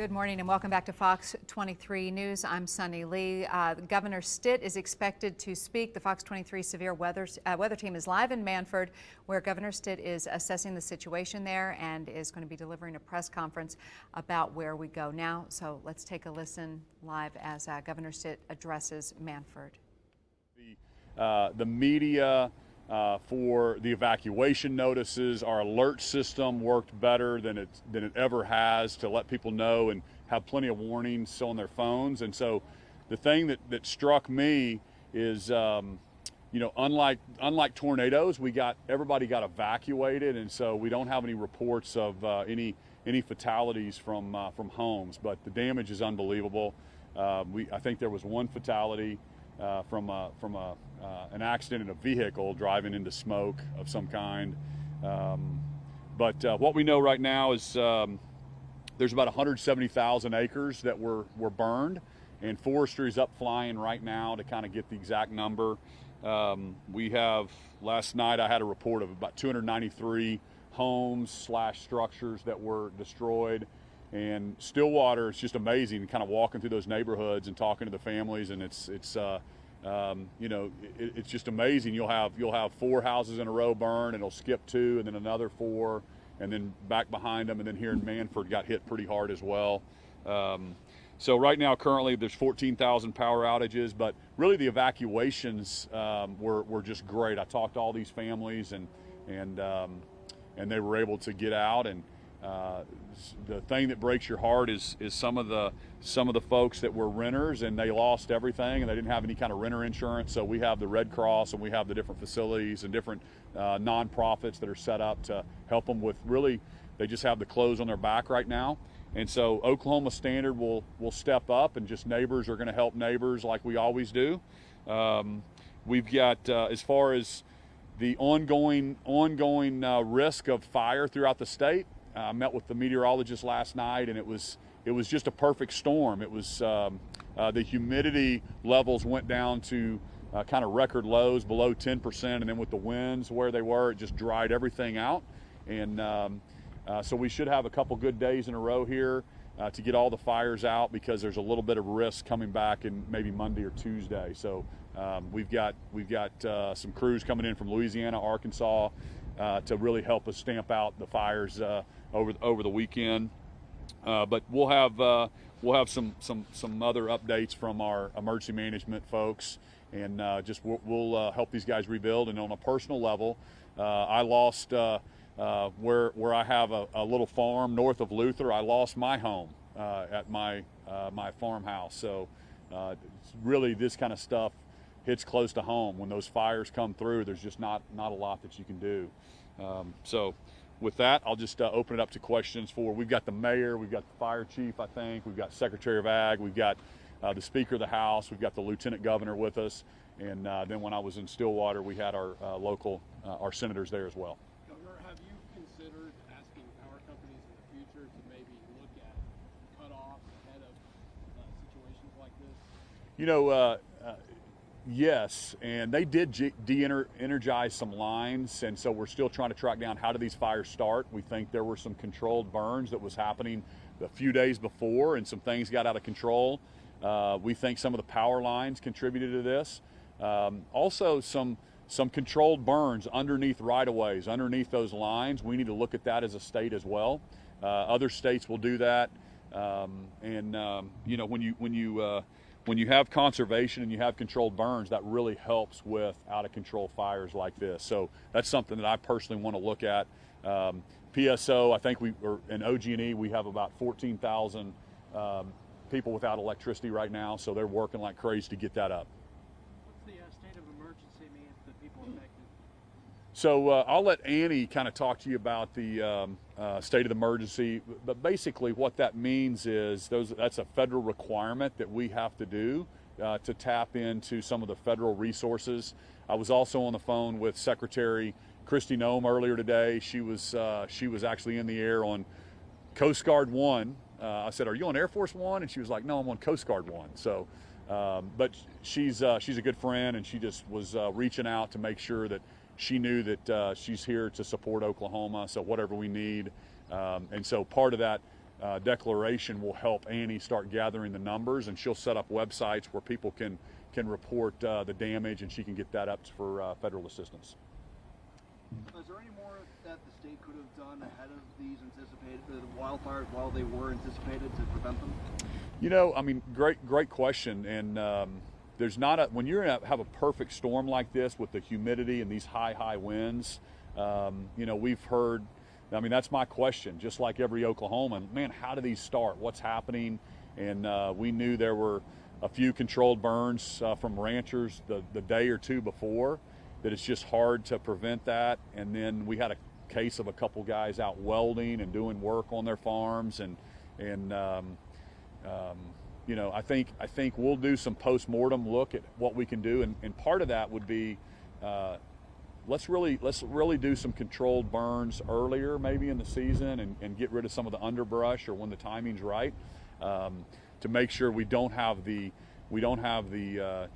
Good morning and welcome back to Fox 23 News. I'm Sunny Lee. Governor Stitt is expected to speak. The Fox 23 severe weather team is live in Manford, where Governor Stitt is assessing the situation there and is going to be delivering a press conference about where we go now. So let's take a listen live as Governor Stitt addresses Manford. The media for the evacuation notices, our alert system worked better than it ever has to let people know and have plenty of warnings on their phones. And so the thing that struck me is, unlike tornadoes, everybody got evacuated, and so we don't have any reports of any fatalities from homes. But the damage is unbelievable. I think there was one fatality from an accident in a vehicle driving into smoke of some kind. But what we know right now is there's about 170,000 acres that were burned, and forestry is up flying right now to kind of get the exact number. Last night I had a report of about 293 homes/structures that were destroyed. And Stillwater, it's just amazing kind of walking through those neighborhoods and talking to the families, and it's just amazing. You'll have 4 houses in a row burn, and it'll skip 2 and then another 4 and then back behind them, and then here in Manford got hit pretty hard as well. So right now currently there's 14,000 power outages, but really the evacuations were just great. I talked to all these families and they were able to get out. And the thing that breaks your heart is some of the folks that were renters, and they lost everything and they didn't have any kind of renter insurance. So we have the Red Cross and we have the different facilities and different nonprofits that are set up to help them with, really, they just have the clothes on their back right now. And so Oklahoma Standard will step up, and just neighbors are going to help neighbors like we always do. We've got, as far as the ongoing risk of fire throughout the state, I met with the meteorologist last night, and it was just a perfect storm. It was the humidity levels went down to kind of record lows, below 10%, and then with the winds where they were, it just dried everything out. And so we should have a couple good days in a row here to get all the fires out, because there's a little bit of risk coming back in maybe Monday or Tuesday. So we've got some crews coming in from Louisiana, Arkansas, to really help us stamp out the fires over the weekend. But we'll have some other updates from our emergency management folks, and we'll help these guys rebuild. And on a personal level, I lost where I have a little farm north of Luther. I lost my home at my farmhouse. So really, this kind of stuff hits close to home. When those fires come through, there's just not a lot that you can do. So with that, I'll just open it up to questions we've got the mayor, we've got the fire chief, I think, we've got Secretary of Ag, we've got the Speaker of the House, we've got the Lieutenant Governor with us, and then when I was in Stillwater, we had our our senators there as well. Governor, have you considered asking power companies in the future to maybe look at cutoffs ahead of situations like this? Yes, and they did de-energize some lines, and so we're still trying to track down how do these fires start. We think there were some controlled burns that was happening a few days before, and some things got out of control. We think some of the power lines contributed to this. Also, some controlled burns underneath right-of-ways, underneath those lines. We need to look at that as a state as well. Other states will do that, when you have conservation and you have controlled burns, that really helps with out-of-control fires like this. So that's something that I personally want to look at. PSO, I think in OG&E, we have about 14,000 people without electricity right now, so they're working like crazy to get that up. What's the state of emergency mean to the people affected? So I'll let Annie kind of talk to you about the state of the emergency, but basically what that means is that's a federal requirement that we have to do to tap into some of the federal resources. I was also on the phone with Secretary Kristi Noem earlier today. She was actually in the air on Coast Guard 1. I said, "Are you on Air Force 1?" And she was like, "No, I'm on Coast Guard 1." So, but she's a good friend, and she just was reaching out to make sure that she knew that she's here to support Oklahoma, so whatever we need. And so part of that declaration will help Annie start gathering the numbers, and she'll set up websites where people can report the damage, and she can get that up for federal assistance. Is there any more that the state could have done ahead of these anticipated wildfires while they were anticipated to prevent them? You know, I mean, great question. And there's not when you have a perfect storm like this with the humidity and these high winds, you know, we've heard, I mean, that's my question, just like every Oklahoman, man, how do these start? What's happening? And we knew there were a few controlled burns from ranchers the day or two before, that it's just hard to prevent that. And then we had a case of a couple guys out welding and doing work on their farms, and you know, I think we'll do some post-mortem look at what we can do, and part of that would be let's really do some controlled burns earlier, maybe in the season, and get rid of some of the underbrush or when the timing's right, to make sure we don't have the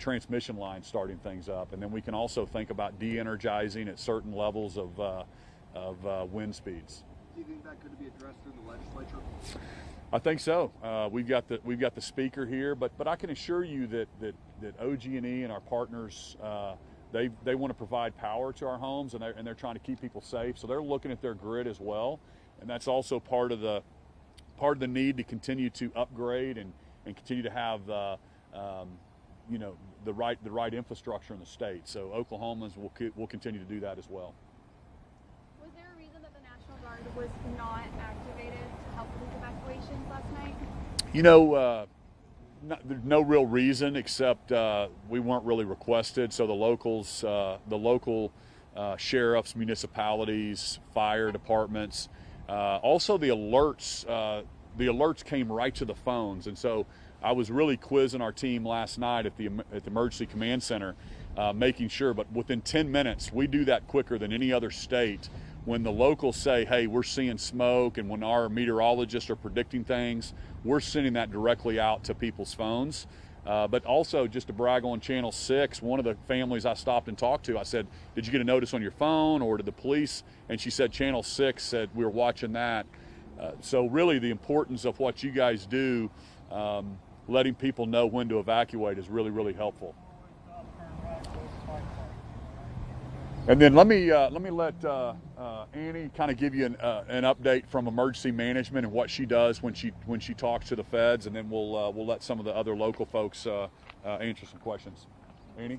transmission line starting things up. And then we can also think about de-energizing at certain levels of wind speeds. Do you think that could be addressed through the legislature? I think so. We've got the speaker here, but I can assure you that OG&E and our partners, they want to provide power to our homes, and they're trying to keep people safe. So they're looking at their grid as well, and that's also part of the need to continue to upgrade and continue to have you know, the right infrastructure in the state. So Oklahomans will continue to do that as well. Was there a reason that the National Guard was not activated to help with these evacuations last night? You know, there's no real reason except we weren't really requested. So the local sheriffs, municipalities, fire departments, also the alerts came right to the phones, and so I was really quizzing our team last night at the Emergency Command Center, making sure, but within 10 minutes, we do that quicker than any other state. When the locals say, hey, we're seeing smoke, and when our meteorologists are predicting things, we're sending that directly out to people's phones. But also, just to brag on Channel 6, one of the families I stopped and talked to, I said, did you get a notice on your phone, or did the police? And she said Channel 6 said we were watching that. So really the importance of what you guys do, letting people know when to evacuate, is really, really helpful. And then let me let Annie kind of give you an update from emergency management and what she does when she talks to the feds, and then we'll let some of the other local folks answer some questions. Annie?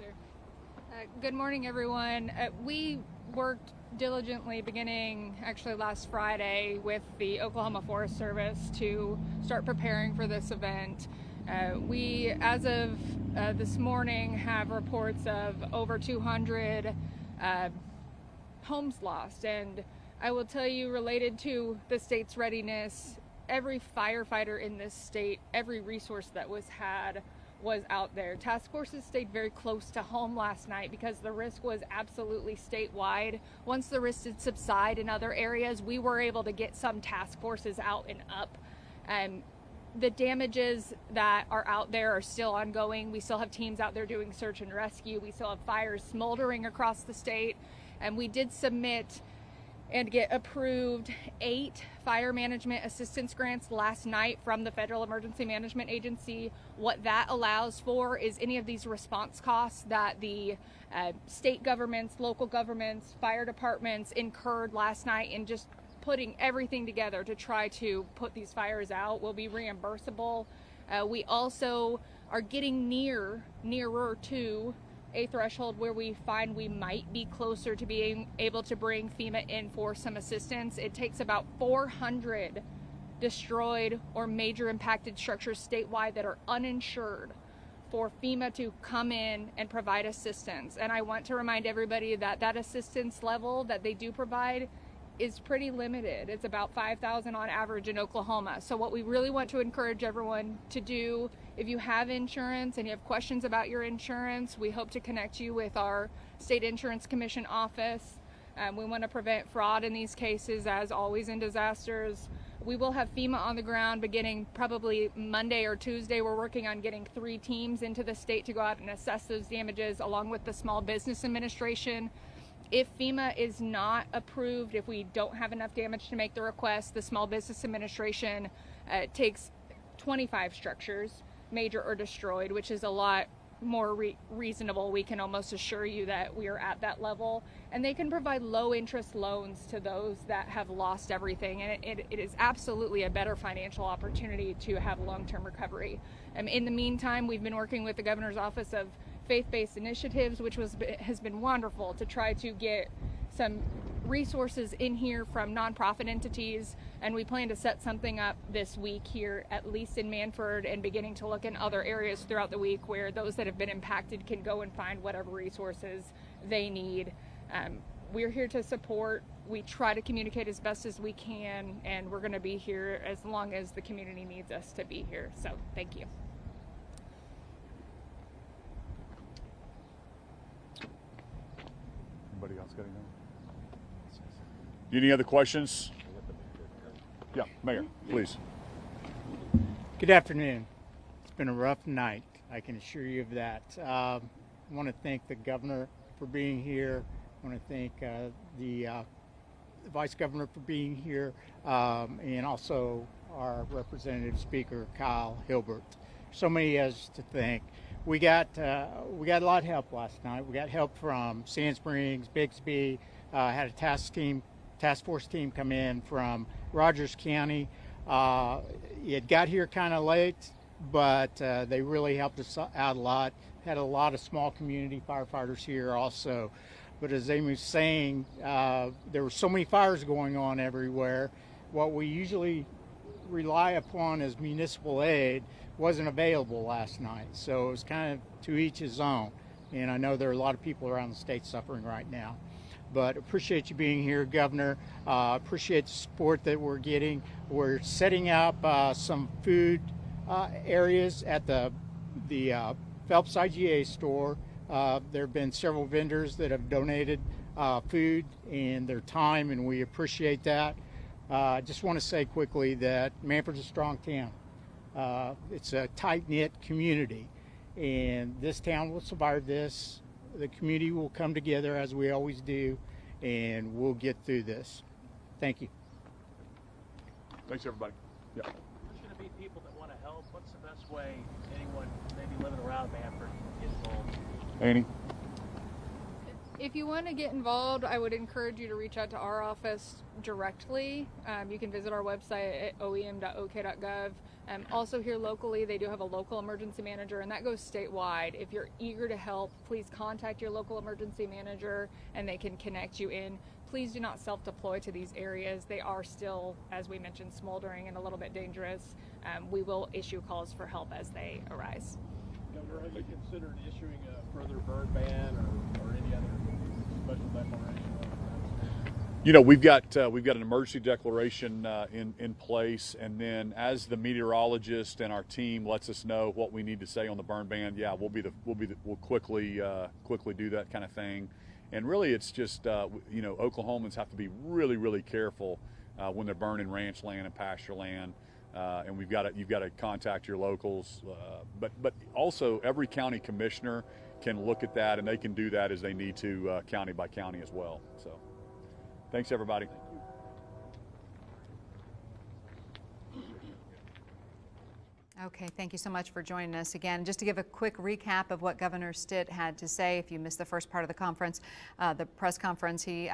Good morning, everyone. We worked diligently beginning actually last Friday with the Oklahoma Forest Service to start preparing for this event. We, as of this morning, have reports of over 200 homes lost, and I will tell you, related to the state's readiness, every firefighter in this state, every resource that was had was out there. Task forces stayed very close to home last night because the risk was absolutely statewide. Once the risk did subside in other areas, we were able to get some task forces out and up. The damages that are out there are still ongoing. We still have teams out there doing search and rescue. We still have fires smoldering across the state. And we did submit and get approved 8 fire management assistance grants last night from the Federal Emergency Management Agency. What that allows for is any of these response costs that the state governments, local governments, fire departments incurred last night in just putting everything together to try to put these fires out will be reimbursable. We also are getting nearer to a threshold where we find we might be closer to being able to bring FEMA in for some assistance. It takes about 400 destroyed or major impacted structures statewide that are uninsured for FEMA to come in and provide assistance. And I want to remind everybody that that assistance level that they do provide is pretty limited. It's about $5,000 on average in Oklahoma. So what we really want to encourage everyone to do, if you have insurance and you have questions about your insurance, we hope to connect you with our State Insurance Commission office. We want to prevent fraud in these cases, as always in disasters. We will have FEMA on the ground beginning probably Monday or Tuesday. We're working on getting 3 teams into the state to go out and assess those damages, along with the Small Business Administration. If FEMA is not approved, if we don't have enough damage to make the request, the Small Business Administration It takes 25 structures, major or destroyed, which is a lot more reasonable. We can almost assure you that we are at that level, and they can provide low interest loans to those that have lost everything, and it is absolutely a better financial opportunity to have long-term recovery. In the meantime, we've been working with the governor's office of faith-based initiatives, which has been wonderful to try to get some resources in here from nonprofit entities, and we plan to set something up this week here, at least in Manford, and beginning to look in other areas throughout the week where those that have been impacted can go and find whatever resources they need. We're here to support. We try to communicate as best as we can, and we're going to be here as long as the community needs us to be here. So thank you. Anybody else got anything? Any other questions? Yeah, Mayor, please. Good afternoon. It's been a rough night, I can assure you of that. I want to thank the governor for being here. I want to thank the vice governor for being here, and also our representative speaker, Kyle Hilbert. So many others to thank. We got a lot of help last night. We got help from Sand Springs, Bixby, had a task force team come in from Rogers County. It got here kind of late, but they really helped us out a lot. Had a lot of small community firefighters here also. But as Amy was saying, there were so many fires going on everywhere. What we usually rely upon as municipal aid wasn't available last night. So it was kind of to each his own. And I know there are a lot of people around the state suffering right now. But appreciate you being here, Governor. Appreciate the support that we're getting. We're setting up some food areas at the Phelps IGA store. There have been several vendors that have donated food and their time, and we appreciate that. I just want to say quickly that Manford's a strong town. It's a tight-knit community, and this town will survive this. The community will come together as we always do, and we'll get through this. Thank you. Thanks, everybody. Yeah. There's going to be people that want to help. What's the best way anyone maybe living around Manford can get involved? Annie? If you want to get involved, I would encourage you to reach out to our office directly. You can visit our website at oem.ok.gov. Also here locally, they do have a local emergency manager, and that goes statewide. If you're eager to help, please contact your local emergency manager and they can connect you in. Please do not self-deploy to these areas. They are still, as we mentioned, smoldering and a little bit dangerous. We will issue calls for help as they arise. Governor, have you considered issuing a further burn ban or any other special declaration? You know, we've got an emergency declaration in place, and then as the meteorologist and our team lets us know what we need to say on the burn ban, yeah, we'll quickly do that kind of thing. And really, it's just you know, Oklahomans have to be really careful when they're burning ranch land and pasture land, and you've got to contact your locals. But also, every county commissioner can look at that, and they can do that as they need to, county by county as well. So. Thanks, everybody. Okay, thank you so much for joining us again. Just to give a quick recap of what Governor Stitt had to say, if you missed the first part of the conference, the press conference, he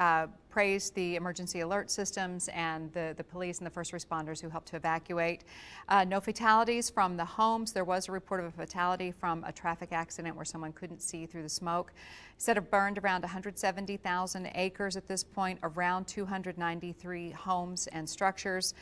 praised the emergency alert systems and the police and the first responders who helped to evacuate. No fatalities from the homes. There was a report of a fatality from a traffic accident where someone couldn't see through the smoke. He said it burned around 170,000 acres at this point, around 293 homes and structures.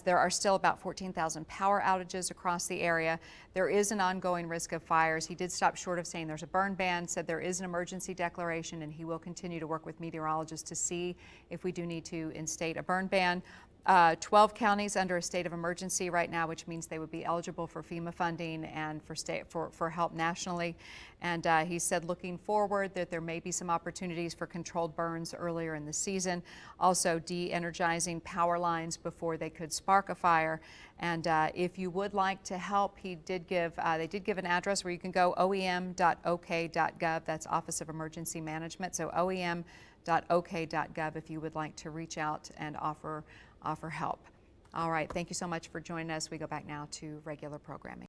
There are still about 14,000 power outages across the area. There is an ongoing risk of fires. He did stop short of saying there's a burn ban, said there is an emergency declaration, and he will continue to work with meteorologists to see if we do need to instate a burn ban. 12 counties under a state of emergency right now, which means they would be eligible for FEMA funding and for help nationally. And he said looking forward that there may be some opportunities for controlled burns earlier in the season, also de-energizing power lines before they could spark a fire. And if you would like to help, they did give an address where you can go, oem.ok.gov. That's Office of Emergency Management. So oem.ok.gov if you would like to reach out and offer help. All right, thank you so much for joining us. We go back now to regular programming.